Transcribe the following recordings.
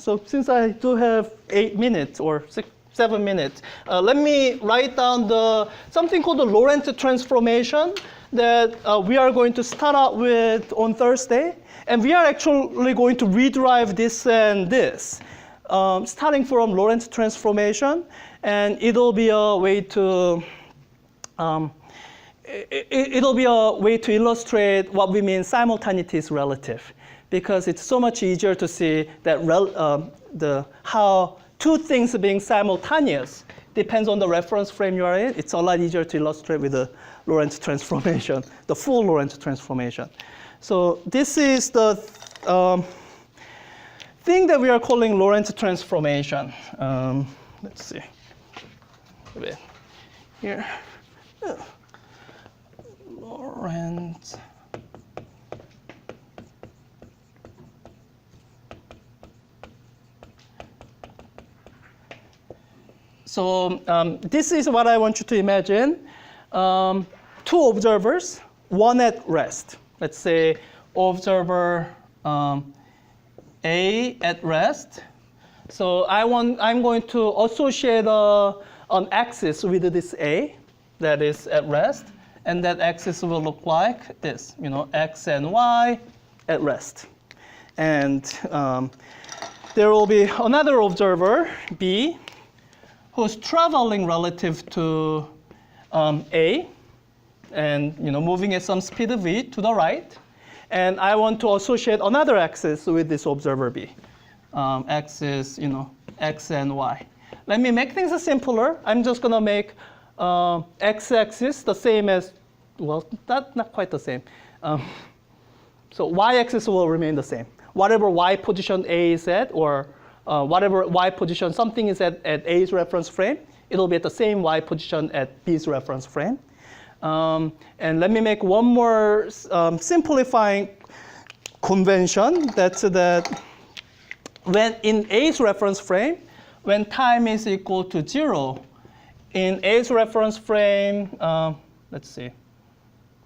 So since I do have 8 minutes or 7 minutes, let me write down something called the Lorentz transformation that we are going to start out with on Thursday. And we are actually going to rederive this and this, starting from Lorentz transformation. And it'll be a way to illustrate what we mean simultaneity is relative, because it's so much easier to see that how two things being simultaneous depends on the reference frame you are in. It's a lot easier to illustrate with the Lorentz transformation, the full Lorentz transformation. So this is the thing that we are calling Lorentz transformation. Let's see. Here. Lorentz. So this is what I want you to imagine. Two observers, one at rest. Let's say observer A at rest. So I'm going to associate an axis with this A that is at rest. And that axis will look like this, X and Y at rest. And there will be another observer, B, who's traveling relative to A, and moving at some speed v to the right. And I want to associate another axis with this observer B. Axis, X and Y. Let me make things simpler. I'm just going to make x-axis the same as, well, not quite the same. So y-axis will remain the same. Whatever y position A is at, or whatever y position something is at A's reference frame, it'll be at the same y position at B's reference frame. And let me make one more simplifying convention. That's that when in A's reference frame, when time is equal to 0, in A's reference frame, let's see.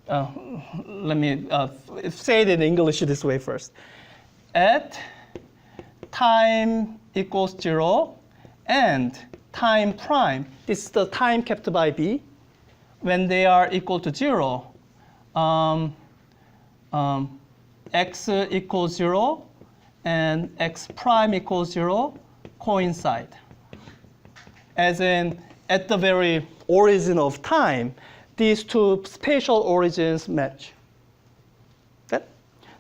Let me say it in English this way first. At time equals 0 and time prime, this is the time kept by B, when they are equal to 0, x equals 0 and x prime equals 0 coincide. As in, at the very origin of time, these two spatial origins match. Okay?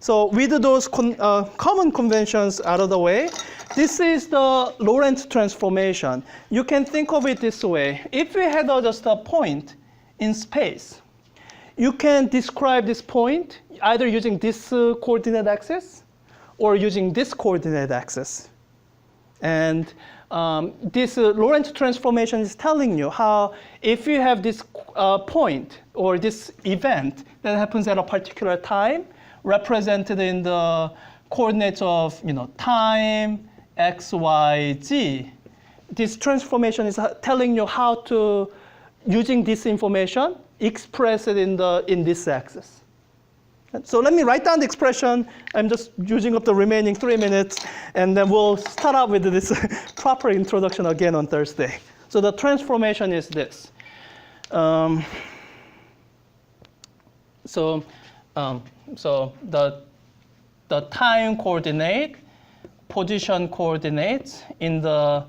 So with those common conventions out of the way, this is the Lorentz transformation. You can think of it this way. If we had just a point in space, you can describe this point either using this coordinate axis or using this coordinate axis. And this Lorentz transformation is telling you how if you have this point or this event that happens at a particular time, represented in the coordinates of time, x, y, z, this transformation is telling you how to, using this information, express it in this axis. So let me write down the expression. I'm just using up the remaining 3 minutes, and then we'll start out with this proper introduction again on Thursday. So the transformation is this. So the time coordinate, position coordinates in the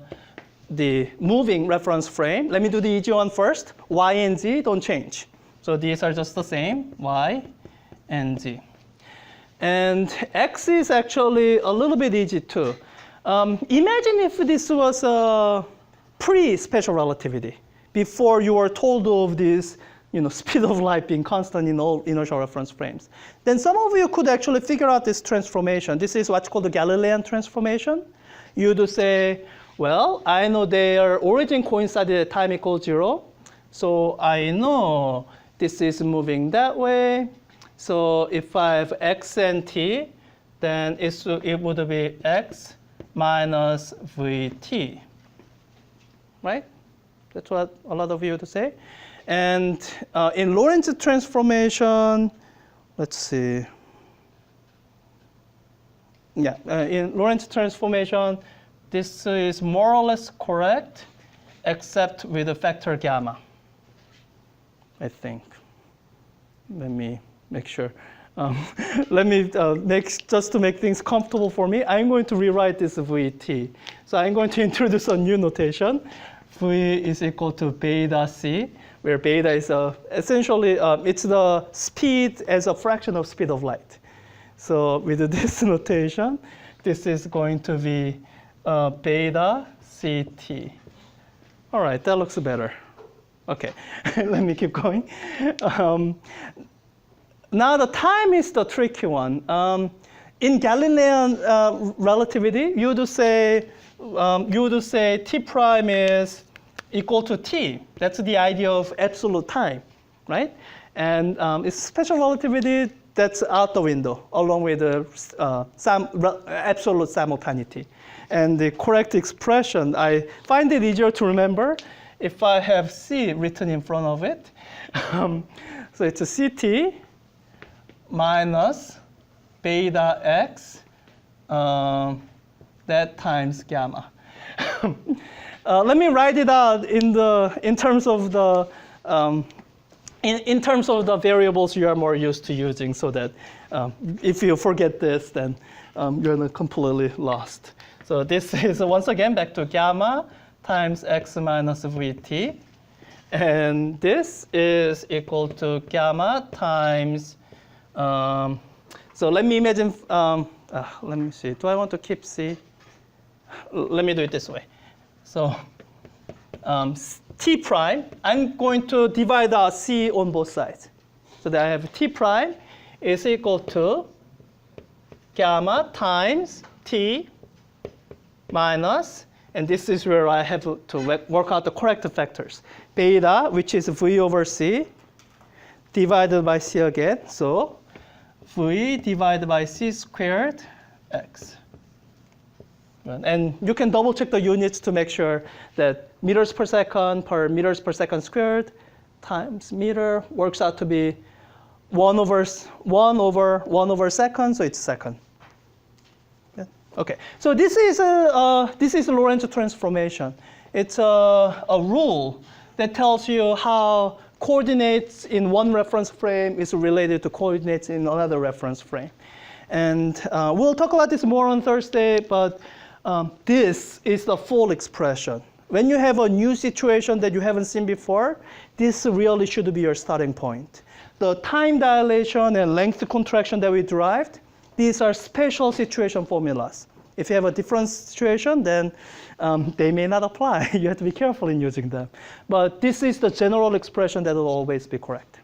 moving reference frame. Let me do the easy one first. Y and z don't change. So these are just the same, y and z. And x is actually a little bit easy too. Imagine if this was a pre-special relativity, before you were told of this speed of light being constant in all inertial reference frames. Then some of you could actually figure out this transformation. This is what's called the Galilean transformation. You'd say, well, I know their origin coincided at time equals 0. So I know this is moving that way. So if I have x and t, then it would be x minus vt, right? That's what a lot of you would say. And in Lorentz transformation, let's see. Yeah, in Lorentz transformation, this is more or less correct, except with the factor gamma, I think. Let me make sure. Let me just to make things comfortable for me, I'm going to rewrite this VT. So I'm going to introduce a new notation. V is equal to beta C, where beta is essentially, it's the speed as a fraction of speed of light. So with this notation, this is going to be beta CT. All right, that looks better. Okay, let me keep going. Now the time is the tricky one. In Galilean relativity, you would say T prime is equal to T. That's the idea of absolute time, right? And it's special relativity that's out the window, along with the absolute simultaneity. And the correct expression, I find it easier to remember if I have C written in front of it. So it's a CT minus beta X that times gamma. Let me write it out in terms of the in terms of the variables you are more used to using, so that if you forget this, then you're not completely lost. So this is once again back to gamma times x minus vt, and this is equal to gamma times. So let me imagine. Let me see. Do I want to keep C? Let me do it this way. So T prime, I'm going to divide out C on both sides. So that I have T prime is equal to gamma times T minus, and this is where I have to work out the correct factors. Beta, which is V over C, divided by C again. So V divided by C squared X. And you can double check the units to make sure that meters per second per meters per second squared times meter works out to be 1 over second, so it's second. Yeah. Okay, so this is a Lorentz transformation. It's a rule that tells you how coordinates in one reference frame is related to coordinates in another reference frame. And we'll talk about this more on Thursday, but this is the full expression. When you have a new situation that you haven't seen before, this really should be your starting point. The time dilation and length contraction that we derived, these are special situation formulas. If you have a different situation, then they may not apply. You have to be careful in using them. But this is the general expression that will always be correct.